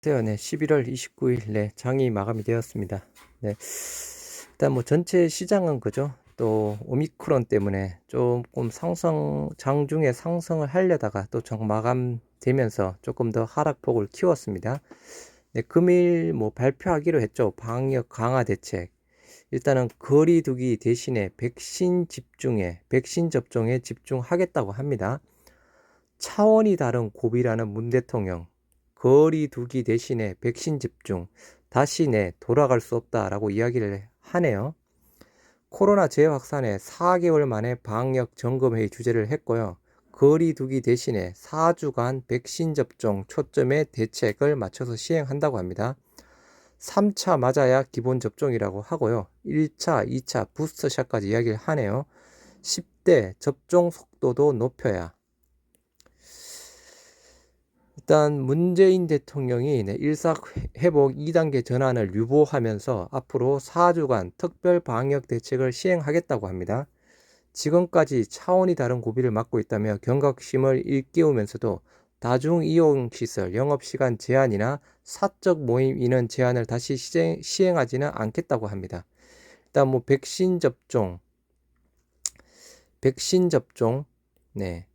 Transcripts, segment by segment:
네, 11월 29일 장이 마감이 되었습니다. 네, 일단 뭐 전체 시장은 그죠? 또 오미크론 때문에 조금 장중에 상승을 하려다가 또 정 마감되면서 조금 더 하락폭을 키웠습니다. 네, 금일 뭐 발표하기로 했죠. 방역 강화 대책. 일단은 거리 두기 대신에 백신 접종에 집중하겠다고 합니다. 차원이 다른 고비라는 문 대통령. 거리 두기 대신에 백신 집중, 다시 돌아갈 수 없다라고 이야기를 하네요. 코로나 재확산에 4개월 만에 방역 점검회의 주재를 했고요. 거리 두기 대신에 4주간 백신 접종 초점의 대책을 맞춰서 시행한다고 합니다. 3차 맞아야 기본 접종이라고 하고요. 1차, 2차 부스터샷까지 이야기를 하네요. 10대 접종 속도도 높여야. 일단 문재인 대통령이 일사회복 2단계 전환을 유보하면서 앞으로 4주간 특별 방역 대책을 시행하겠다고 합니다. 지금까지 차원이 다른 고비를 맞고 있다며 경각심을 일깨우면서도 다중이용시설 영업시간 제한이나 사적 모임 인원 제한을 다시 시행하지는 않겠다고 합니다. 일단 뭐 백신 접종, 네.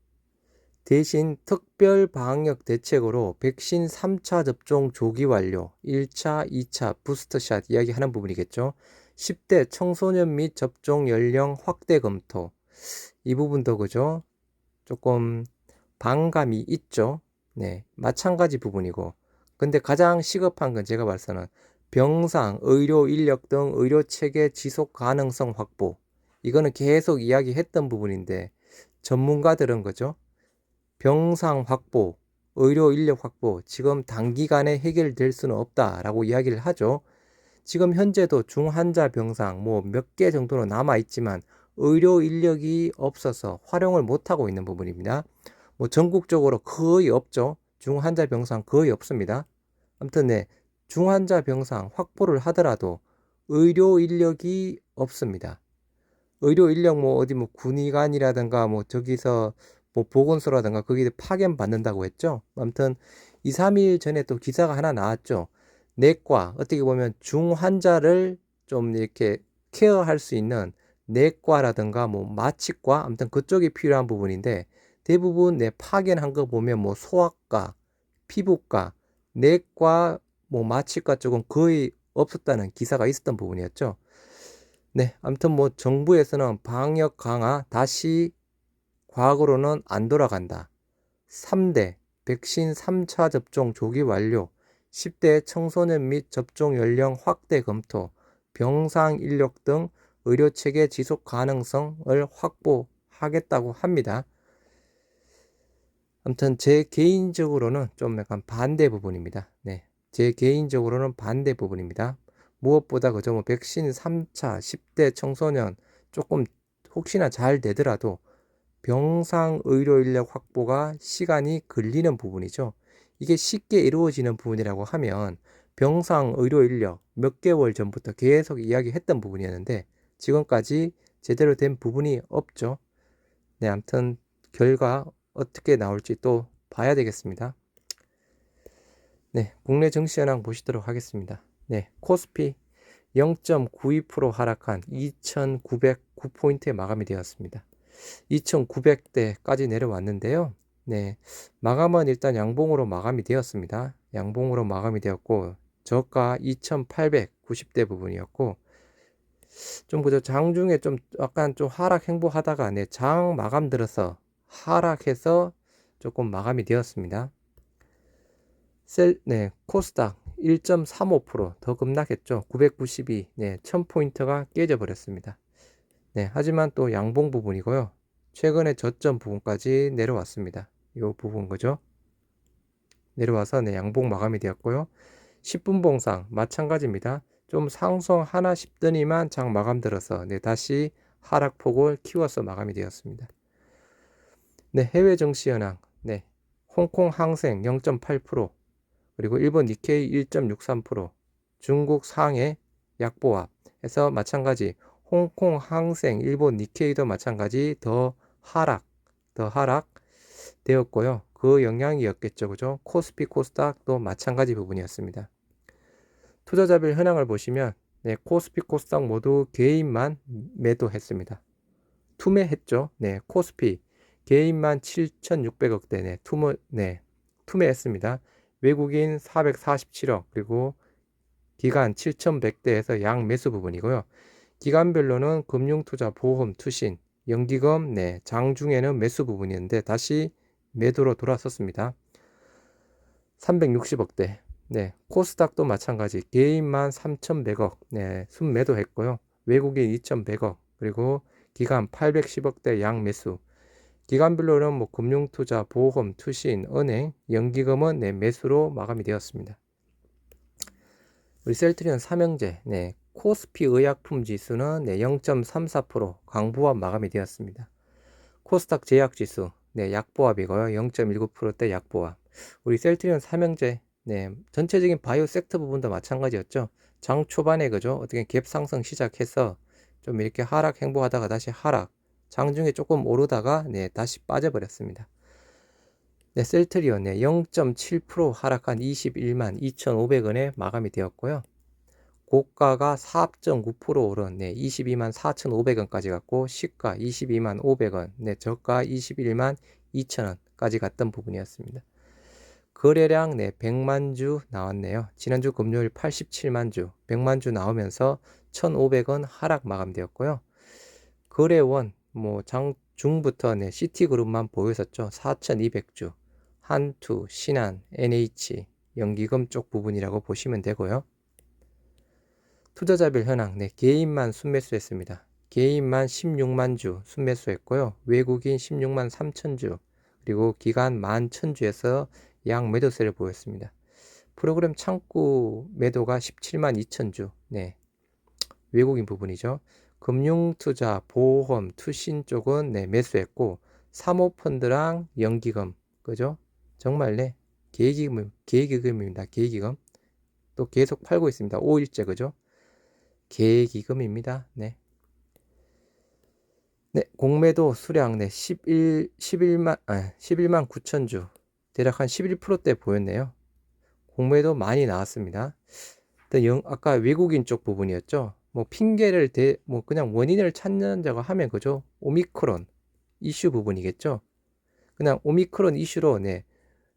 대신 특별 방역 대책으로 백신 3차 접종 조기 완료, 1차, 2차 부스터샷 이야기하는 부분이겠죠. 10대 청소년 및 접종 연령 확대 검토. 이 부분도 그죠? 조금 반감이 있죠. 네, 마찬가지 부분이고. 근데 가장 시급한 건 제가 봐서는 병상, 의료 인력 등 의료 체계 지속 가능성 확보. 이거는 계속 이야기했던 부분인데 전문가들은 그죠? 병상 확보, 의료 인력 확보, 지금 단기간에 해결될 수는 없다라고 이야기를 하죠. 지금 현재도 중환자 병상 뭐 몇 개 정도는 남아 있지만 의료 인력이 없어서 활용을 못하고 있는 부분입니다. 뭐 전국적으로 거의 없죠. 중환자 병상 거의 없습니다. 아무튼 중환자 병상 확보를 하더라도 의료 인력이 없습니다. 의료 인력 뭐 어디 뭐 군의관이라든가 뭐 저기서 뭐 보건소라든가 거기에 파견 받는다고 했죠. 아무튼 2, 3일 전에 또 기사가 하나 나왔죠. 내과 어떻게 보면 중환자를 좀 이렇게 케어할 수 있는 내과라든가 뭐 마취과 아무튼 그쪽이 필요한 부분인데 대부분 파견한 거 보면 뭐 소아과, 피부과, 내과, 뭐 마취과 쪽은 거의 없었다는 기사가 있었던 부분이었죠. 네, 아무튼 뭐 정부에서는 방역 강화 다시 과거로는 안 돌아간다. 3대 백신 3차 접종 조기 완료, 10대 청소년 및 접종 연령 확대 검토, 병상 인력 등 의료 체계 지속 가능성을 확보하겠다고 합니다. 아무튼 제 개인적으로는 좀 약간 반대 부분입니다. 네, 제 개인적으로는 반대 부분입니다. 무엇보다 그저 뭐 백신 3차 10대 청소년 조금 혹시나 잘 되더라도 병상 의료 인력 확보가 시간이 걸리는 부분이죠. 이게 쉽게 이루어지는 부분이라고 하면 병상 의료 인력 몇 개월 전부터 계속 이야기했던 부분이었는데 지금까지 제대로 된 부분이 없죠. 네, 아무튼 결과 어떻게 나올지 또 봐야 되겠습니다. 네, 국내 증시 현황 보시도록 하겠습니다. 네, 코스피 0.92% 하락한 2,909포인트에 마감이 되었습니다. 2,900대까지 내려왔는데요. 네, 마감은 일단 양봉으로 마감이 되었습니다. 양봉으로 마감이 되었고 저가 2,890대 부분이었고 좀 그저 장중에 좀 약간 좀 하락 행보하다가 장 마감 들어서 하락해서 조금 마감이 되었습니다. 코스닥 1.35%더 급락했죠. 992, 1000포인트가 깨져버렸습니다. 네, 하지만 또 양봉 부분이고요. 최근에 저점 부분까지 내려왔습니다. 이 부분 그죠? 내려와서 양봉 마감이 되었고요. 10분 봉상 마찬가지입니다. 좀 상승하나 싶더니만 장 마감 들어서 다시 하락폭을 키워서 마감이 되었습니다. 네, 해외 증시 현황. 네, 홍콩 항생 0.8%, 그리고 일본 니케이 1.63%, 중국 상해 약보합에서 마찬가지 홍콩 항생, 일본 니케이도 마찬가지 더 하락 되었고요. 그 영향이었겠죠. 그죠? 코스피 코스닥도 마찬가지 부분이었습니다. 투자자별 현황을 보시면 네, 코스피 코스닥 모두 개인만 매도했습니다. 투매했죠. 네, 코스피 개인만 7,600억대 투매했습니다. 외국인 447억 그리고 기관 7,100대에서 양매수 부분이고요. 기관별로는 금융투자, 보험, 투신, 연기금, 장중에는 매수 부분이었는데 다시 매도로 돌아섰습니다. 360억대. 코스닥도 마찬가지. 개인만 3,100억. 순매도했고요. 외국인 2,100억. 그리고 기관 810억대 양매수. 기관별로는 뭐 금융투자, 보험, 투신, 은행, 연기금은 매수로 마감이 되었습니다. 우리 셀트리온 삼형제, 코스피 의약품 지수는 0.34% 강보합 마감이 되었습니다. 코스닥 제약지수, 약보합이고요. 0.19%대 약보합. 우리 셀트리온 삼형제, 전체적인 바이오 섹터 부분도 마찬가지였죠. 장 초반에 그죠? 어떻게 갭 상승 시작해서 좀 이렇게 하락 행보하다가 다시 하락. 장중에 조금 오르다가 다시 빠져버렸습니다. 셀트리온 0.7% 하락한 21만 2,500원에 마감이 되었고요. 고가가 4.9% 오른 22만 4,500원까지 갔고 시가 22만 500원, 저가 21만 2천원까지 갔던 부분이었습니다. 거래량 100만 주 나왔네요. 지난주 금요일 87만 주, 100만 주 나오면서 1,500원 하락 마감되었고요. 거래원 장중부터 시티그룹만 보였었죠. 4,200주, 한투, 신한, NH, 연기금 쪽 부분이라고 보시면 되고요. 투자자별 현황, 개인만 순매수했습니다. 개인만 16만 주 순매수했고요. 외국인 16만 3천 주, 그리고 기관 11,000주에서 양 매도세를 보였습니다. 프로그램 창구 매도가 17만 2천 주, 외국인 부분이죠. 금융투자, 보험, 투신 쪽은 매수했고 사모펀드랑 연기금, 그죠? 정말 계기금입니다. 계기금 또 계속 팔고 있습니다. 5일째 그죠? 계기금입니다. 공매도 수량 11만 9천 주, 대략 한 11%대 보였네요. 공매도 많이 나왔습니다. 아까 외국인 쪽 부분이었죠. 핑계를 그냥 원인을 찾는다고 하면 그죠? 오미크론 이슈 부분이겠죠. 그냥 오미크론 이슈로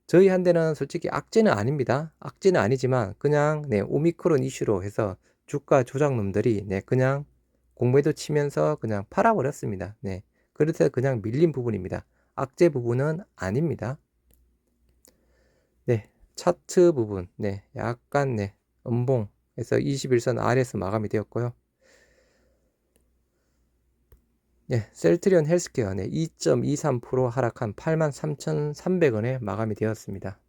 저희한테는 솔직히 악재는 아닙니다. 악재는 아니지만 그냥 오미크론 이슈로 해서 주가 조작놈들이 그냥 공매도 치면서 그냥 팔아버렸습니다. 그래서 그냥 밀린 부분입니다. 악재 부분은 아닙니다. 차트 부분 약간 음봉에서 21선 아래에서 마감이 되었고요. 셀트리온 헬스케어 2.23% 하락한 83,300원에 마감이 되었습니다.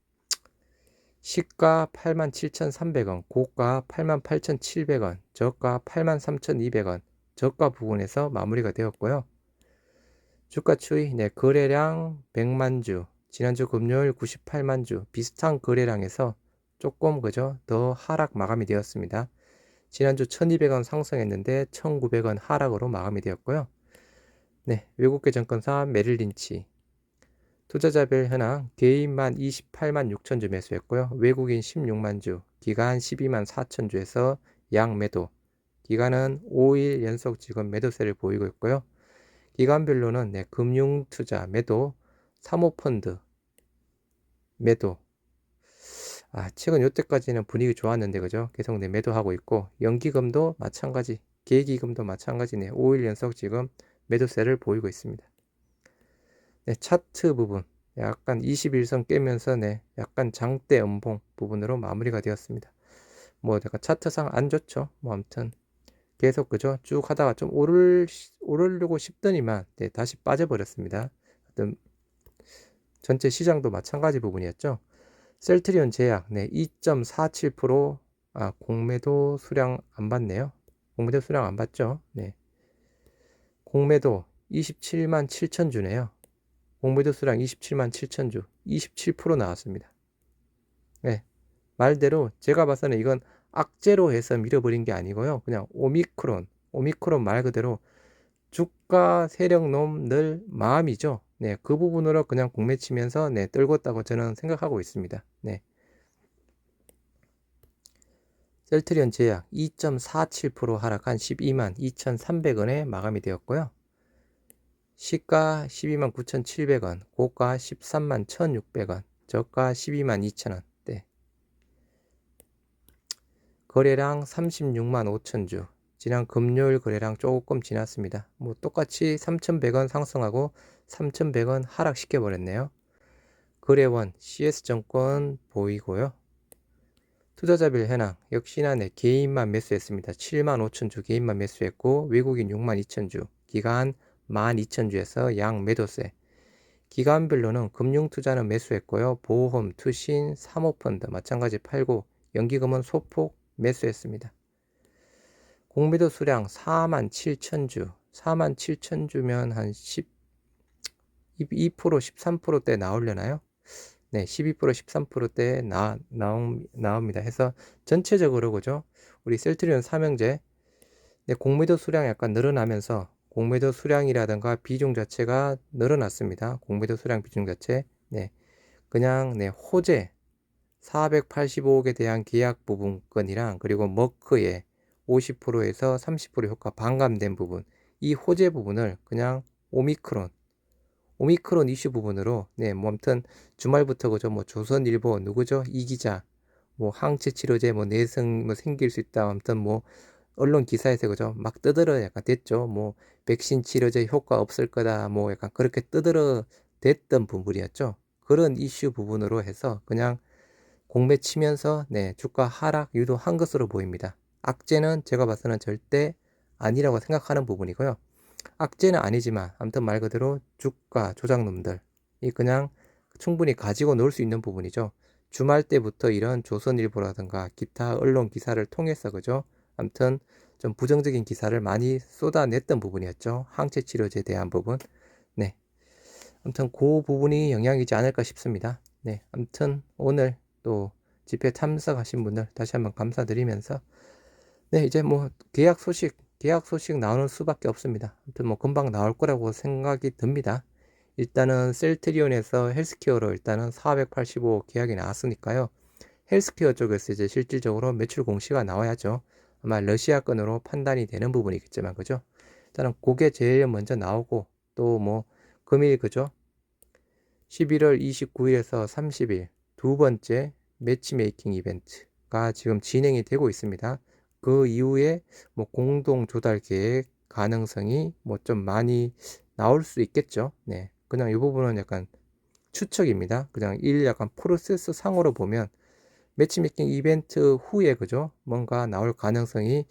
시가 87,300원, 고가 88,700원, 저가 83,200원, 저가 부분에서 마무리가 되었고요. 주가 추이, 거래량 100만 주, 지난주 금요일 98만 주, 비슷한 거래량에서 조금 그죠? 더 하락 마감이 되었습니다. 지난주 1200원 상승했는데 1900원 하락으로 마감이 되었고요. 외국계 증권사 메릴린치, 투자자별 현황, 개인만 28만 6천 주 매수했고요. 외국인 16만 주, 기관 12만 4천 주에서 양 매도. 기관은 5일 연속 지금 매도세를 보이고 있고요. 기관별로는 금융투자 매도, 사모펀드 매도. 최근 요때까지는 분위기 좋았는데 그죠? 계속 매도하고 있고 연기금도 마찬가지, 계기금도 마찬가지네. 5일 연속 지금 매도세를 보이고 있습니다. 차트 부분 약간 21선 깨면서 약간 장대 음봉 부분으로 마무리가 되었습니다. 약간 차트상 안 좋죠. 아무튼 계속 그죠? 쭉 하다가 좀 오르려고 싶더니만 다시 빠져버렸습니다. 전체 시장도 마찬가지 부분이었죠. 셀트리온 제약 2.47% 공매도 수량 안 받네요. 공매도 수량 안 받죠. 공매도 27만 7천 주네요. 공매도 수량 27만 7천 주, 27% 나왔습니다. 말대로 제가 봐서는 이건 악재로 해서 밀어버린 게 아니고요. 그냥 오미크론 말 그대로 주가 세력놈 늘 마음이죠. 네, 그 부분으로 그냥 공매치면서 네, 떨궜다고 저는 생각하고 있습니다. 네. 셀트리온 제약 2.47% 하락한 12만 2,300원에 마감이 되었고요. 시가 12만 9,700원, 고가 13만 1,600원, 저가 12만 2천원대. 거래량 36만 5천주. 지난 금요일 거래량 조금 지났습니다. 뭐 똑같이 3,100원 상승하고 3,100원 하락시켜 버렸네요. 거래원 CS증권 보이고요. 투자자별 현황 역시나 네, 개인만 매수했습니다. 7만 5천주 개인만 매수했고 외국인 6만 2천주, 기간 12,000주에서 양 매도세. 기간별로는 금융투자는 매수했고요. 보험, 투신, 사모펀드 마찬가지 팔고 연기금은 소폭 매수했습니다. 공매도 수량 4만 7천주, 4만 7천주면 한 12%, 13%대 나오려나요? 네, 12%, 13%대 나옵니다. 해서 전체적으로 그죠? 우리 셀트리온 삼형제 네, 공매도 수량이 약간 늘어나면서 공매도 수량이라든가 비중 자체가 늘어났습니다. 공매도 수량 비중 자체. 네. 그냥 네, 호재 485억에 대한 계약 부분권이랑 그리고 머크의 50%에서 30% 효과 반감된 부분, 이 호재 부분을 그냥 오미크론 이슈 부분으로 네, 뭐 아무튼 주말부터 그죠? 뭐 조선일보 누구죠? 이 기자 뭐 항체 치료제 뭐 내성 뭐 생길 수 있다. 아무튼 뭐 언론 기사에서 그죠? 막 뜨들어 약간 됐죠. 뭐 백신 치료제 효과 없을 거다. 뭐 약간 그렇게 뜨들어 됐던 부분이었죠. 그런 이슈 부분으로 해서 그냥 공매 치면서 네, 주가 하락 유도한 것으로 보입니다. 악재는 제가 봐서는 절대 아니라고 생각하는 부분이고요. 악재는 아니지만 아무튼 말 그대로 주가 조작놈들 이 그냥 충분히 가지고 놀 수 있는 부분이죠. 주말 때부터 이런 조선일보라든가 기타 언론 기사를 통해서 그죠. 아무튼 좀 부정적인 기사를 많이 쏟아냈던 부분이었죠. 항체 치료제에 대한 부분. 네. 아무튼 그 부분이 영향이지 않을까 싶습니다. 네. 아무튼 오늘 또 집회 참석하신 분들 다시 한번 감사드리면서 네, 이제 뭐 계약 소식 나오는 수밖에 없습니다. 아무튼 뭐 금방 나올 거라고 생각이 듭니다. 일단은 셀트리온에서 헬스케어로 일단은 485 계약이 나왔으니까요. 헬스케어 쪽에서 이제 실질적으로 매출 공시가 나와야죠. 아마 러시아 건으로 판단이 되는 부분이겠지만 그죠? 일단은 그게 제일 먼저 나오고 또 뭐 금일 그죠? 11월 29일에서 30일 두 번째 매치메이킹 이벤트가 지금 진행이 되고 있습니다. 그 이후에 뭐 공동 조달 계획 가능성이 뭐 좀 많이 나올 수 있겠죠. 네. 그냥 이 부분은 약간 추측입니다. 그냥 약간 프로세스 상으로 보면 매치메이킹 이벤트 후에 그죠? 뭔가 나올 가능성이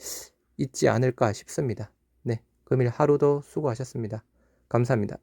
있지 않을까 싶습니다. 네. 금일 하루도 수고하셨습니다. 감사합니다.